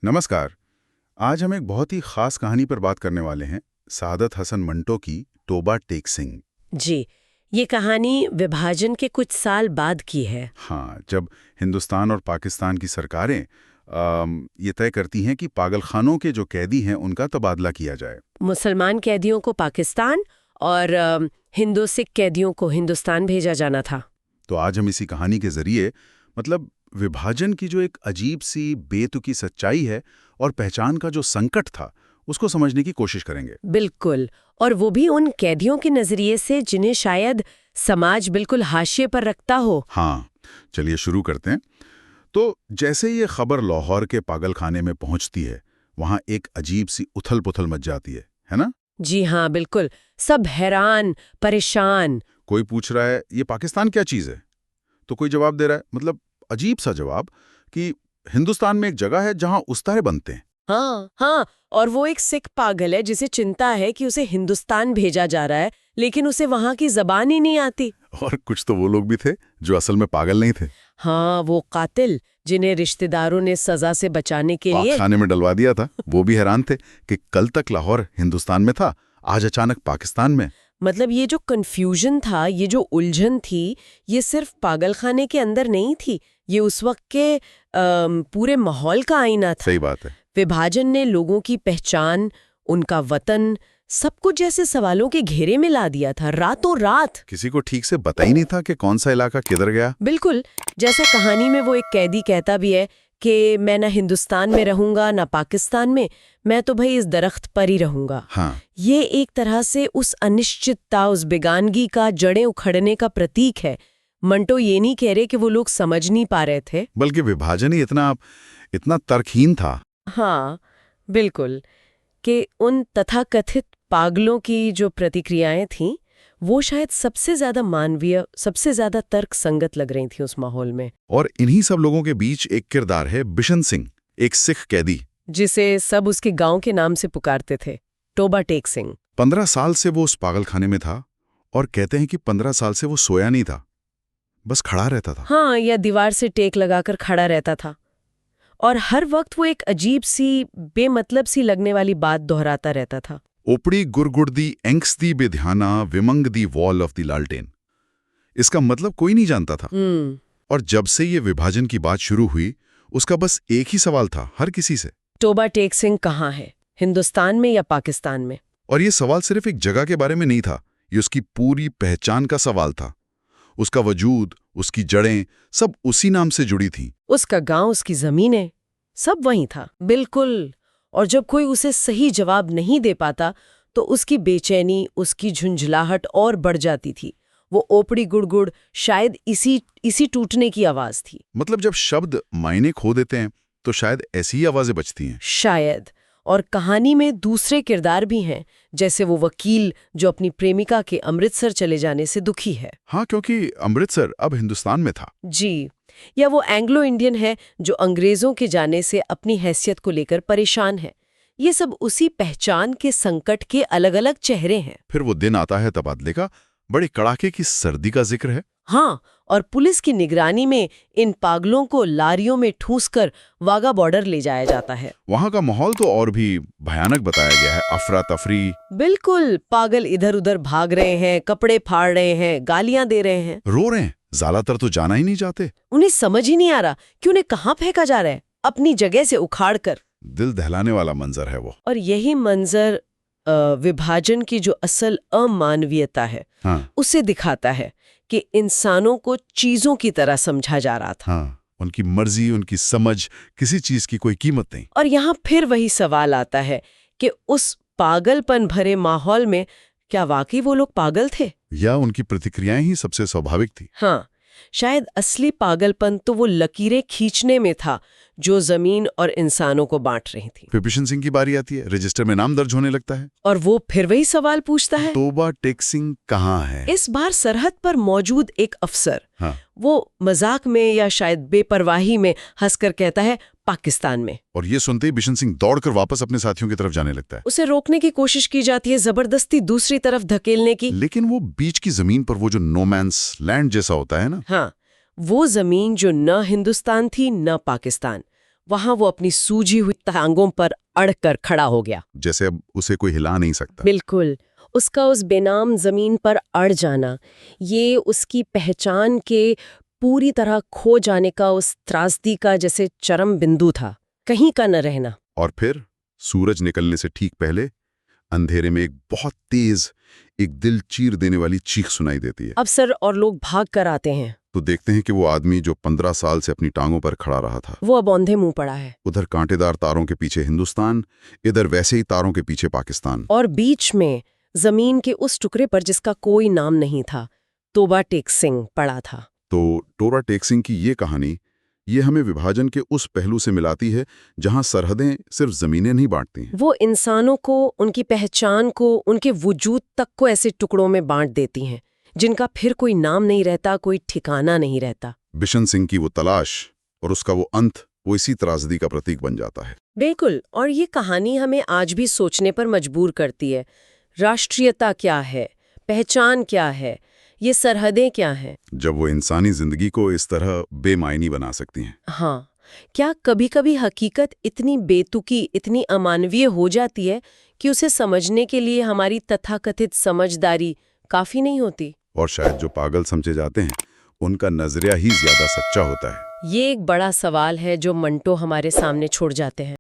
नमस्कार। आज हम एक बहुत ही खास कहानी पर बात करने वाले हैं, सादत हसन मंटो की तोबा टेक सिंह। जी, ये कहानी विभाजन के कुछ साल बाद की है। हाँ, जब हिंदुस्तान और पाकिस्तान की सरकारें ये तय करती हैं कि पागलखानों के जो कैदी हैं उनका तबादला किया जाए। मुसलमान कैदियों को पाकिस्तान और हिंदू सिख कैदियों को हिंदुस्तान भेजा जाना था। तो आज हम इसी कहानी के जरिए मतलब विभाजन की जो एक अजीब सी बेतुकी सच्चाई है और पहचान का जो संकट था उसको समझने की कोशिश करेंगे। बिल्कुल, और वो भी उन कैदियों के नजरिए से जिन्हें शायद समाज बिल्कुल हाशिए पर रखता हो। हाँ, चलिए शुरू करते हैं। तो जैसे ये खबर लाहौर के पागलखाने में पहुंचती है, वहां एक अजीब सी उथल पुथल मच जाती है ना? जी हाँ, बिल्कुल। सब हैरान, परेशान। कोई पूछ रहा है ये पाकिस्तान क्या चीज है, तो कोई जवाब दे रहा है, मतलब अजीब सा जवाब कि हिंदुस्तान में एक जगह है जहां उस्तारे बनते हैं। हाँ हाँ, और वो एक सिख पागल है जिसे चिंता है कि उसे हिंदुस्तान भेजा जा रहा है, लेकिन उसे वहां की जबान ही नहीं आती। और कुछ तो वो लोग भी थे जो असल में पागल नहीं थे, हाँ, वो कातिल जिन्हें रिश्तेदारों ने सजा से बचाने के लिए खाने में डलवा दिया था। वो भी हैरान थे कि कल तक लाहौर हिंदुस्तान में था, आज अचानक पाकिस्तान में। मतलब ये जो कंफ्यूजन था, ये जो उलझन थी, ये सिर्फ पागलखाने के अंदर नहीं थी, ये उस वक्त के पूरे माहौल का आईना था। सही बात है। विभाजन ने लोगों की पहचान, उनका वतन, सब कुछ जैसे सवालों के घेरे में ला दिया था रातों रात। किसी को ठीक से पता ही नहीं था कि कौन सा इलाका किधर गया। बिल्कुल, जैसा कहानी में वो एक कैदी कहता भी है कि मैं ना हिंदुस्तान में रहूंगा ना पाकिस्तान में, मैं तो भाई इस दरख्त पर ही रहूंगा। हाँ, ये एक तरह से उस अनिश्चितता, उस बेगानगी का जड़ें उखड़ने का प्रतीक है। मंटो ये नहीं कह रहे कि वो लोग समझ नहीं पा रहे थे। बल्कि विभाजन ही इतना तर्कहीन था। हाँ, बिल्कुल, कि उन तथाकथित पागलों की जो प्रतिक्रियाएं थीं, वो शायद सबसे ज्यादा मानवीय, सबसे ज्यादा तर्क संगत लग रही थी उस माहौल में। और इन्हीं सब लोगों के बीच एक किरदार है बिशन सिंह, एक सिख कैदी। जिसे सब उसके गांव के नाम से पुकारते थे, तोबा टेक सिंह। 15 साल से वो उस पागलखाने में था और कहते हैं कि 15 साल से वो सोया नहीं था, बस खड़ा रहता था। हाँ, या दीवार से टेक लगाकर खड़ा रहता था, और हर वक्त वो एक अजीब सी, बेमतलब सी लगने वाली बात दोहराता रहता था। ओपड़ी गुरगुड़ दी Hanks the बेध्याना विमंग the wall of the लालटेन। इसका मतलब कोई नहीं जानता था। और जब से ये विभाजन की बात शुरू हुई, उसका बस एक ही सवाल था हर किसी से, तोबा टेक सिंह कहाँ है, हिंदुस्तान में या पाकिस्तान में? और ये सवाल सिर्फ एक जगह के बारे में नहीं था, ये उसकी पूरी पहचान का सवाल था। उसका वजूद, उसकी जड़ें, सब उसी नाम से जुड़ी थीं। उसका गांव, उसकी जमीनें, सब वहीं था। बिल्कुल। और जब कोई उसे सही जवाब नहीं दे पाता, तो उसकी बेचैनी, उसकी झुंझलाहट और बढ़ जाती थी। वो ओपड़ी गुड़गुड़ शायद इसी टूटने की आवाज थी। मतलब जब शब्द मायने खो देते हैं, तो शायद ऐसी ही आवाजें बचती हैं। शायद। और कहानी में दूसरे किरदार भी हैं, जैसे वो वकील जो अपनी प्रेमिका के अमृतसर चले जाने से दुखी है। हाँ, क्योंकि अमृतसर अब हिंदुस्तान में था। जी। या वो एंग्लो इंडियन है जो अंग्रेजों के जाने से अपनी हैसियत को लेकर परेशान है। ये सब उसी पहचान के संकट के अलग अलग चेहरे हैं। फिर वो दिन आता है तबादले का, बड़े कड़ाके की सर्दी का जिक्र है। हाँ, और पुलिस की निगरानी में इन पागलों को लारियों में ठूंसकर वाघा बॉर्डर ले जाया जाता है। वहां का माहौल तो और भी भयानक बताया गया है, अफरा तफरी। बिल्कुल, पागल इधर उधर भाग रहे हैं, कपड़े फाड़ रहे हैं, गालियां दे रहे हैं, रो रहे हैं, ज्यादातर तो जाना ही नहीं चाहते। उन्हें समझ ही नहीं आ रहा कि उन्हें कहाँ फेंका जा रहा है, अपनी जगह से उखाड़ कर। दिल दहलाने वाला मंजर है वो। और यही मंजर विभाजन की जो असल अमानवीयता है, हाँ, उसे दिखाता है कि इंसानों को चीजों की तरह समझा जा रहा था। हाँ, उनकी मर्जी, उनकी समझ, किसी चीज की कोई कीमत नहीं। और यहाँ फिर वही सवाल आता है कि उस पागलपन भरे माहौल में क्या वाकई वो लोग पागल थे, या उनकी प्रतिक्रियाएं ही सबसे स्वाभाविक थी। हाँ, शायद असली पागलपन तो वो लकीरें खींचने में था जो जमीन और इंसानों को बांट रही थी। फिर बिशन सिंह की बारी आती है, रजिस्टर में नाम दर्ज होने लगता है। और वो फिर वही सवाल पूछता है। तोबा टेक सिंह कहाँ है? इस बार सरहद पर मौजूद एक अफसर, हाँ, वो मजाक में या शायद बेपरवाही में हंसकर कहता है पाकिस्तान में। और ये सुनते ही बिशन सिंह दौड़कर वापस अपने साथियों की तरफ जाने लगता है। उसे रोकने की कोशिश की जाती है, जबरदस्ती दूसरी तरफ धकेलने की। लेकिन वो बीच की जमीन पर वो जो नो मैंस लैंड जैसा होता है ना, हाँ, वो जमीन जो न हिंदुस्तान थी न पाकिस्तान, वहां वो अपनी सूजी हुई टांगों पर अड़कर खड़ा हो गया। जैसे अब उसे कोई हिला नहीं सकता। बिल्कुल। उसका उस बेनाम जमीन पर अड़ जाना, ये उसकी पहचान के पूरी तरह खो जाने का, उस त्रासदी का जैसे चरम बिंदु था, कहीं का न रहना। और फिर सूरज निकलने से ठीक पहले अंधेरे में एक बहुत तेज, एक दिल चीर देने वाली चीख सुनाई देती है। अफसर और लोग भाग कर आते हैं। तो देखते हैं कि वो आदमी जो 15 साल से अपनी टांगों पर खड़ा रहा था, वो अब औंधे मुंह पड़ा है। उधर कांटेदार तारों के पीछे हिंदुस्तान, इधर वैसे ही तारों के पीछे पाकिस्तान। और बीच में जमीन के उस टुकड़े पर जिसका कोई नाम नहीं था, तोबा टेक सिंह पड़ा था। तो टोरा टेक सिंह की ये कहानी, ये हमें विभाजन के उस पहलू से मिलाती है जहां सरहदें सिर्फ जमीनें नहीं बांटती हैं। वो इंसानों को, उनकी पहचान को, उनके वजूद तक को ऐसे टुकड़ों में बांट देती हैं जिनका फिर कोई नाम नहीं रहता, कोई ठिकाना नहीं रहता। बिशन सिंह की वो तलाश और उसका वो अंत, वो इसी त्रासदी का प्रतीक बन जाता है। बिल्कुल। और ये कहानी हमें आज भी सोचने पर मजबूर करती है। राष्ट्रीयता क्या है, पहचान क्या है, ये सरहदें क्या हैं? जब वो इंसानी जिंदगी को इस तरह बेमायनी बना सकती हैं। हाँ, क्या कभी-कभी हकीकत इतनी बेतुकी, इतनी अमानवीय हो जाती है कि उसे समझने के लिए हमारी तथाकथित समझदारी काफी नहीं होती? और शायद जो पागल समझे जाते हैं, उनका नजरिया ही ज्यादा सच्चा होता है। ये एक बड़ा सवाल है जो मंटो हमारे सामने छोड़ जाते हैं।